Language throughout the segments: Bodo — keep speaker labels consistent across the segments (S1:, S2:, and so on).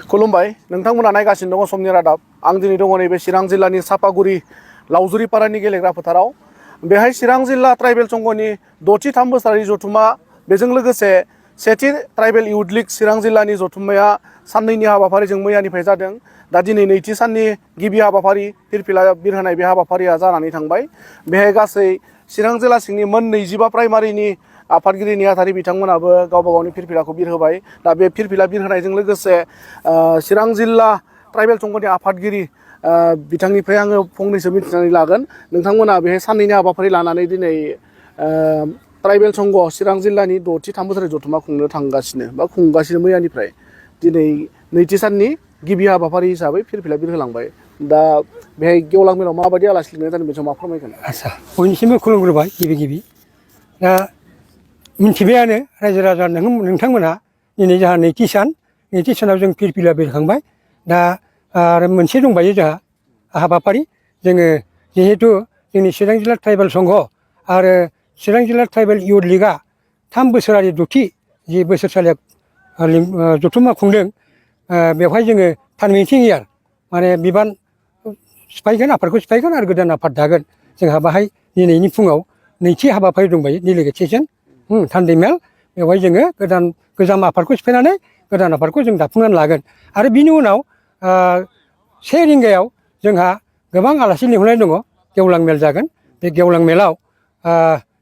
S1: खुलुमबाय नोंथांमोना नायगासिनो दङ समनि रादाब आं दिनै दङ नैबे चिरां जिल्लानि सापागुरि लावजुरिपारानि गेलेग्रा फोथाराव बेहाय चिरां जिल्ला ट्राइबेल संघनि 6थि 3 बोसोरारि जथुमा बेजों लोगोसे 7थि ट्राइबेल युथ लीग चिरां जिल्लानि जथुम्माया साननैनि हाबाफारिजों मैयानिफ्राय जादों दा दिनै नैथि साननि गिबि हाबाफारि फिरफिला बिरहोनाय बे हाबाफारिया जानानै थांबाय बेहाय गासै चिरां जिल्ला सिंनि मोन 25 प्राइमारिनि आफादगिरि नेहाथारि बिथांमोनाबो गावबा गावनि फिरफिलाखौ बिरहोबाय दा बे फिरफिला बिरहोनायजों लोगोसे चिरां जिल्ला ट्राइबेल संघनि आफादगिरि बिथांनिफ्राय आङो फंनैसो मिथिनानै लागोन नोंथांमोना बेहाय साननैनि हाबाफारि लानानै दिनै ट्राइबेल संघ चिरां जिल्लानि 6थि 3 बोसोरारि जथुमा खुंनो थांगासिनो बा खुंगासिनो मैयानिफ्राय दिनै नैथि साननि गिबि हाबाफारि हिसाबै फिरफिला बिरहोलांबाय दा बेहाय गेवलां मेलाव माबायदि आलासि लिंनाय जादों बेखौ मा फोरमायगोन
S2: आच्छा बयनिसिमबो खुलुमग्रोबाय गिबि दा मिन्थिबायानो रायजो राजा नोंथांमोनहा दिनै जोंहा नैथि सानाव जों फिरफिला बिरखांबाय दा आरो मोनसे दंबायो जोंहा हाबाफारि जोङो जिहेतु जोंनि चिरां जिल्ला ट्राइबेल संघ आरो चिरां जिल्ला ट्राइबेल युथ लीगआ 3 बोसोरारि 6थि जि बोसोरसालिया जथुम्मा खुंदों बेवहाय जोङो टार्मिनेटिं इयार माने बिबान सिफायगोन आफादखौ सिफायगोन आरो गोदान आफाद दागोन जोंहा बाहाय दिनैनि फुङाव नैथि हाबाफारि दंबायो डेलिगेट सेसन थान्दै मेल बेवहाय जोङो गोजाम आफादखौ सिफायनानै गोदान आफादखौ जों दाफुंनानै लागोन आरो बिनि उनाव 1 रिंगायाव जोंहा गोबां आलासि लिंहरनाय दङ गेवलां मेल जागोन बे गेवलां मेलाव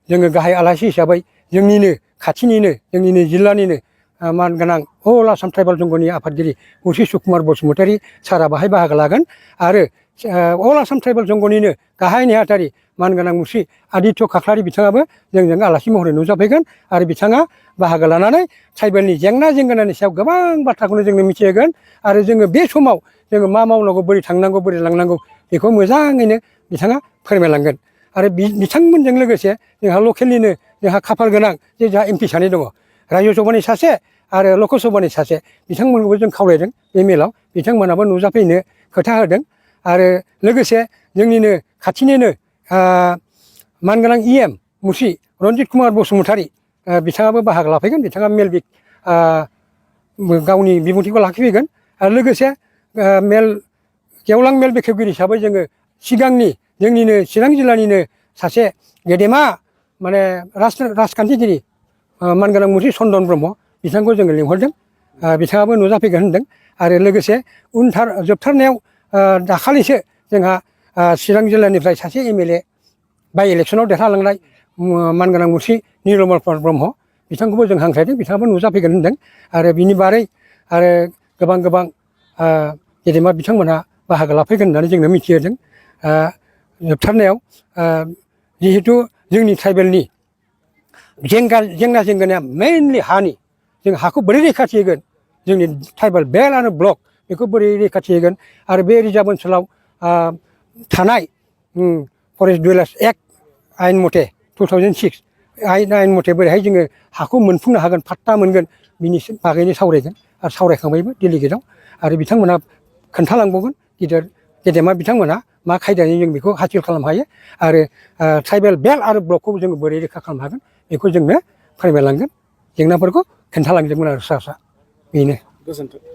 S2: जोङो गाहाय आलासि हिसाबै जोंनिनो खाथिनिनो जोंनिनो जिल्लानिनो मानगोनां अल आसाम ट्राइबेल संघनि आफादगिरि मुर्शि सुकुमार बसुमतारी सारा बाहाय बाहागो लागोन आरो अल आसाम ट्राइबेल संघनिनो गाहाय नेहाथारि मानगोनां मुर्शि आदित्य खाख्लारि बिथाङाबो जोंजों आलासि महरै नुजाफैगोन आरो बिथाङा बाहागो लानानै ट्राइबेलनि जेंना जेंगोनानि सायाव गोबां बाथ्राखौनो जोंनो मिथिहोगोन आरो जोङो बे समाव जोङो मा मावनांगौ बोरै थांनांगौ बोरै लांनांगौ बेखौ मोजाङैनो बिथाङा फोरमायलांगोन आरो बिथांमोनजों लोगोसे जोंहा लकेलनिनो जोंहा खाफाल गोनां जे जोंहा एमपि सानै दङ रायजो सभानि सासे आरो लक सभानि सासे बिथांमोनखौबो जों खावलायदों बे मेलाव बिथांमोनाबो नुजाफैनो खोथा होदों आरो लोगोसे जोंनिनो खाथिनिनो मानगोनां EM मुर्शि रन्जित कुमार बसुमतारी बिथाङाबो बाहागो लाफैगोन बिथाङा मेल गावनि बिबुंथिखौ लाखिफैगोन आरो लोगोसे गेवलां मेल बेखेवगिरि हिसाबै जोङो सिगांनि जोंनिनो चिरां जिल्लानिनो सासे गेदेमा माने राजखान्थिगिरि मानगोनां मुर्शि चन्दन ब्रह्म बिथांखौ जोङो लिंहरदों बिथाङाबो नुजाफैगोन होनदों आरो लोगोसे जोबथारनायाव दाखालिसो जोंहा चिरां जिल्लानिफ्राय सासे MLA बाइ इलेक्सनाव देरहालांनाय मानगोनां मुर्शि निलमल ब्रह्म बिथांखौबो जों हांख्रायदों बिथाङाबो नुजाफैगोन होनदों आरो बिनि बारै आरो गोबां गेदेमा बिथांमोनहा बाहागो लाफैगोन होननानै जोंनो मिथिहोदों जोबथारनायाव जिहेतु जोंनि ट्राइबेलनि जेंना जेंगोनाया मेइनलि हानि जों हाखौ बोरै रैखाथि होगोन जोंनि ट्राइबेल बेल्ट आरो ब्लक बेखौ बोरै रैखाथि होगोन आरो बे रिजार्भ ओनसोलाव थानाय फरेस्ट डुवेलार्स एक्ट आयेन मथे 2006 आयेन मथे बोरैहाय जोङो हाखौ मोनफुंनो हागोन फाट्टा मोनगोन बिनि बागैनो सावरायगोन आरो सावरायखांबायबो डेलिगेटआव आरो बिथांमोनहा खोन्थालांबावगोन गेदेमा बिथांमोनहा मा खायदायै जों बेखौ हासिल खालामनो हायो आरो ट्राइबेल बेल्ट आरो ब्लकखौ जोङो बोरै रैखा खालामनो हागोन बेखौ जोंनो फोरमायलांगोन जेंनाफोरखौ खोन्थालांजोबगोन आरो स्रा बेनो।
S1: गोजोन्थों।